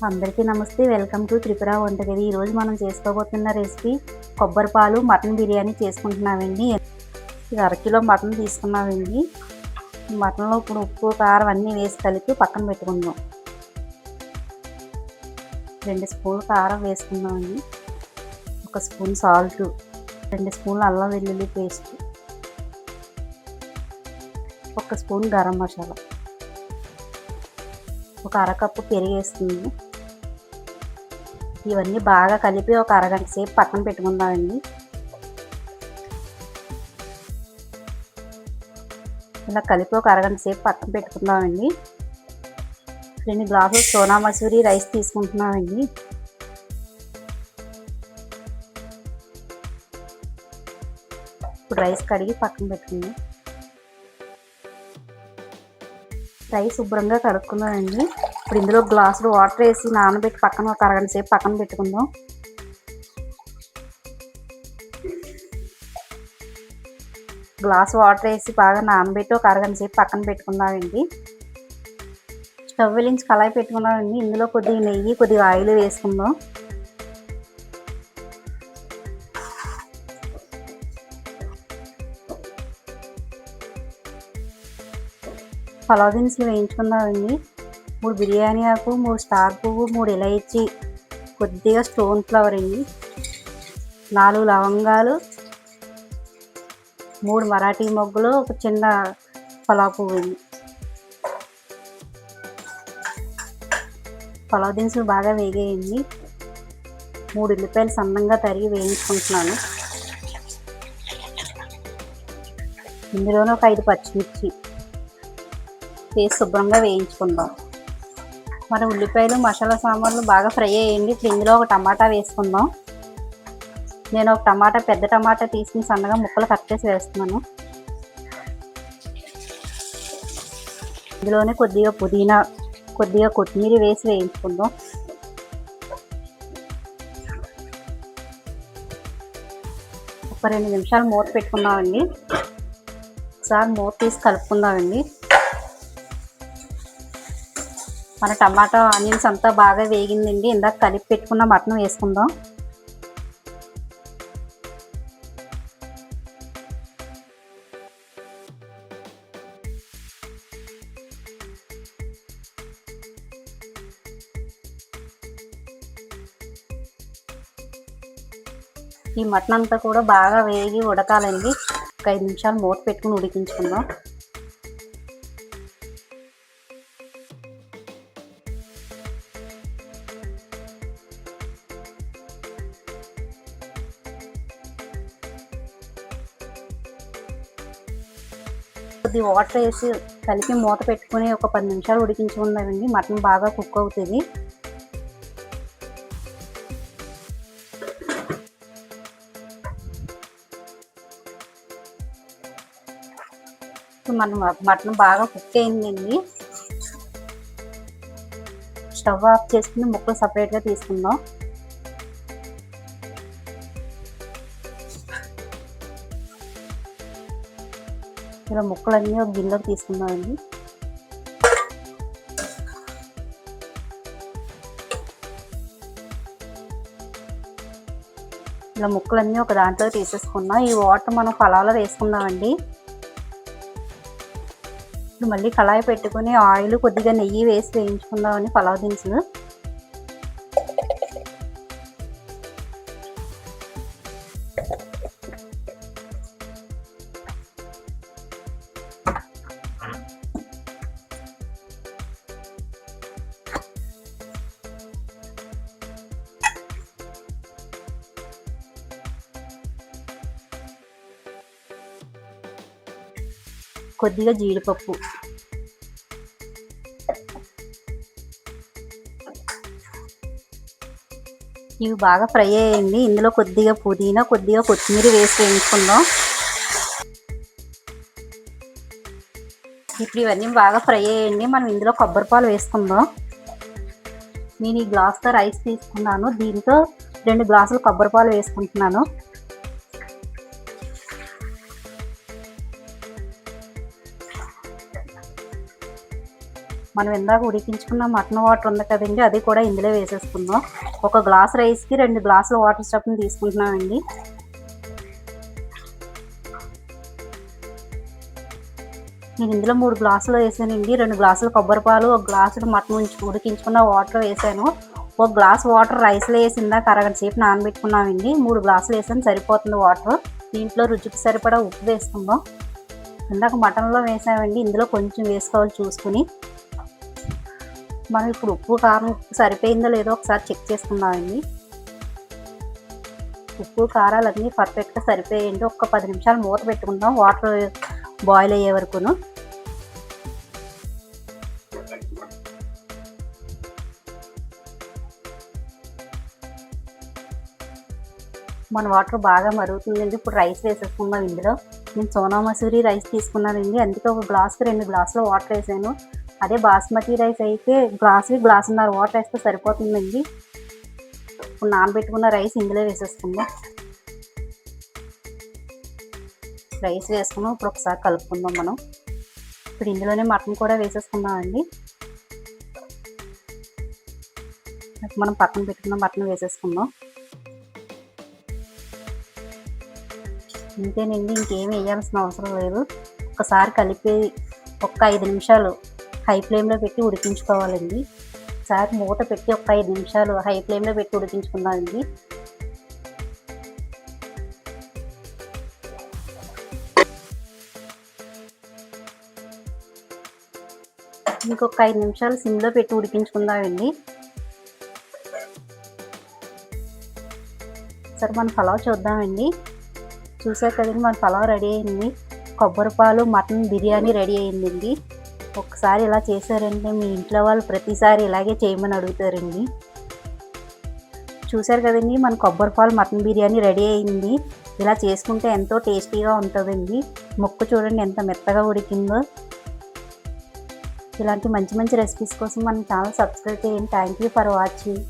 అందరికీ నమస్తే. Welcome to Tripura వంటగది. ఈరోజు మనం చేసుకోబోతున్న రెసిపీ కొబ్బరి పాలు మటన్ బిర్యానీ చేసుకుంటున్నామండి. ఇది అరకిలో మటన్ తీసుకున్నామండి. మటన్లో ఇప్పుడు ఉప్పు కారం అన్నీ వేసి కలిపి పక్కన పెట్టుకుందాం. 2 స్పూన్లు కారం వేసుకుందామండి. 1 స్పూన్ సాల్ట్, 2 స్పూన్లు అల్లం వెల్లుల్లి పేస్ట్, 1 స్పూన్ గరం మసాలా, 1 అరకప్పు పెరుగు వేస్తుంది. ఇవన్నీ బాగా కలిపి ఒక అరగంట సేపు పక్కన పెట్టుకుందామండి. ఇలా కలిపి ఒక అరగంట సేపు పక్కన పెట్టుకుందామండి. 2 గ్లాసులు సోనా మసూరి రైస్ తీసుకుంటున్నామండి. ఇప్పుడు రైస్ కడిగి పక్కన పెట్టుకుందాం. రైస్ శుభ్రంగా కడుక్కున్నామండి. ఇప్పుడు ఇందులో గ్లాసులు వాటర్ వేసి నానబెట్టి పక్కన ఒక అరగంట సేపు పక్కన పెట్టుకుందాం. గ్లాసు వాటర్ వేసి బాగా నానబెట్టి ఒక అరగంట సేపు పక్కన పెట్టుకుందామండి. స్టవ్ వెలిగించి కళాయి పెట్టుకున్నామండి. ఇందులో కొద్దిగా నెయ్యి, కొద్దిగా ఆయిల్ వేసుకుందాం. పలావ్ దినుసులు వేయించుకుందామండి. 3 బిర్యానీ ఆకు, 3 స్టార్ పువ్వు, 3 ఇలైచి, కొద్దిగా స్టోన్ ఫ్లవర్ అండి, 4 లవంగాలు, 3 మరాఠీ మొగ్గలు, ఒక చిన్న పలావ్ పువ్వు అండి. పలావ్ దినుసులు బాగా వేగేయండి. 3 ఉల్లిపాయలు సన్నంగా తరిగి వేయించుకుంటున్నాను. ఇందులోనే ఒక 5 పచ్చిమిర్చి వేసి శుభ్రంగా వేయించుకుందాం. మన ఉల్లిపాయలు మసాలా సామాన్లు బాగా ఫ్రై అయ్యండి. ఇప్పుడు ఇందులో ఒక టమాటా వేసుకుందాం. నేను ఒక టమాటా, పెద్ద టమాటా తీసుకుని సన్నగా ముక్కలు కట్ చేసి వేస్తున్నాను. ఇందులోనే కొద్దిగా పుదీనా, కొద్దిగా కొత్తిమీర వేసి వేయించుకుందాం. ఒక 2 నిమిషాలు మూత పెట్టుకుందామండి. ఒకసారి మూత తీసి కలుపుకుందామండి. మన టమాటా ఆనియన్స్ అంతా బాగా వేగిందండి. ఇందాక కలిపి పెట్టుకున్న మటన్ వేసుకుందాం. ఈ మటన్ అంతా కూడా బాగా వేగి ఉడకాలండి. ఒక 5 నిమిషాలు మూత పెట్టుకుని ఉడికించుకుందాం. కొద్ది వాటర్ వేసి కలిపి మూత పెట్టుకుని ఒక 10 నిమిషాలు ఉడికించుకుందామండి. మటన్ బాగా కుక్ అవుతుంది. మటన్ బాగా కుక్ అయిందండి. స్టవ్ ఆఫ్ చేసుకుని ముక్కలు సపరేట్గా తీసుకుందాం. ఇలా ముక్కలన్నీ ఒక గిన్నెలోకి తీసుకుందామండి. ఇలా ముక్కలన్నీ ఒక దాంట్లో తీసేసుకుందాం. ఈ వాటర్ మనం పలావ్లో వేసుకుందామండి. ఇప్పుడు మళ్ళీ కళాయి పెట్టుకుని ఆయిల్, కొద్దిగా నెయ్యి వేసి వేయించుకుందామని పలావ్ దినుసులు. కొద్దిగా జీడిపప్పు, ఇవి బాగా ఫ్రై అయ్యండి. ఇందులో కొద్దిగా పుదీనా, కొద్దిగా కొత్తిమీర వేసి వేయించుకుందాం. ఇప్పుడు ఇవన్నీ బాగా ఫ్రై అయ్యండి. మనం ఇందులో కొబ్బరి పాలు వేసుకుందాం. నేను ఈ గ్లాస్తో రైస్ తీసుకున్నాను. దీంతో 2 గ్లాసులు కొబ్బరి పాలు వేసుకుంటున్నాను. మనం ఇందాక ఉడికించుకున్న మటన్ వాటర్ ఉంది కదండి, అది కూడా ఇందులో వేసేసుకుందాం. ఒక గ్లాస్ రైస్కి 2 గ్లాసుల వాటర్ స్టఫ్ని తీసుకుంటున్నామండి. నేను ఇందులో 3 గ్లాసులు వేసానండి. 2 గ్లాసులు కొబ్బరి పాలు, 1 గ్లాసులు మటన్ ఉడికించుకున్న వాటర్ వేసాను. 1 గ్లాస్ వాటర్ రైస్లో వేసి ఇందాక అరగంట సేపు నానబెట్టుకున్నామండి. 3 గ్లాసులు వేసాను, సరిపోతుంది వాటర్. దీంట్లో రుచికి సరిపడా ఉప్పు వేసుకుందాం. ఇందాక మటన్లో వేసామండి, ఇందులో కొంచెం వేసుకోవాలి చూసుకుని. మనం ఇప్పుడు ఉప్పు కారం సరిపోయిందో లేదో ఒకసారి చెక్ చేసుకుందామండి. ఉప్పు కారాలన్నీ పర్ఫెక్ట్గా సరిపోయాయండి. ఒక 10 నిమిషాలు మూత పెట్టుకుందాం వాటర్ బాయిల్ అయ్యే వరకును. మన వాటర్ బాగా మరుగుతుందండి. ఇప్పుడు రైస్ వేసేసుకుందాం ఇందులో. నేను సోనా మసూరి రైస్ తీసుకున్నానండి, అందుకే 1 గ్లాస్కి 2 గ్లాసులు వాటర్ వేసాను. అదే బాస్మతి రైస్ అయితే గ్లాసున్నర వాటర్ వేస్తే సరిపోతుందండి. ఇప్పుడు నానబెట్టుకున్న రైస్ ఇందులో వేసేసుకుందాం. రైస్ వేసుకున్నాం, ఇప్పుడు ఒకసారి కలుపుకుందాం మనం. ఇప్పుడు ఇందులోనే మటన్ కూడా వేసేసుకుందామండి. మనం పక్కన పెట్టుకున్న మటన్ వేసేసుకుందాం. ఇంతేనండి, ఇంకేమి వేయాల్సిన అవసరం లేదు. ఒకసారి కలిపి ఒక 5 నిమిషాలు హై ఫ్లేమ్లో పెట్టి ఉడికించుకోవాలండి. ఒకసారి మూత పెట్టి ఒక 5 నిమిషాలు హై ఫ్లేమ్లో పెట్టి ఉడికించుకుందామండి. ఇంకొక 5 నిమిషాలు సిమ్లో పెట్టి ఉడికించుకుందామండి. సరే మన పలావ్ చూద్దామండి. చూసారు కదండి, మన పలావ్ రెడీ అయింది. కొబ్బరి పాలు మటన్ బిర్యానీ రెడీ అయిందండి. ఒకసారి ఇలా చేశారంటే మీ ఇంట్లో వాళ్ళు ప్రతిసారి ఇలాగే చేయమని అడుగుతారండి. చూసారు కదండి, మన కొబ్బరి పాలు మటన్ బిర్యానీ రెడీ అయింది. ఇలా చేసుకుంటే ఎంతో టేస్టీగా ఉంటుందండి. ముక్క చూడండి ఎంత మెత్తగా ఉడికిందో. ఇలాంటి మంచి మంచి రెసిపీస్ కోసం మన ఛానల్ సబ్స్క్రైబ్ చేయండి. Thank you for watching.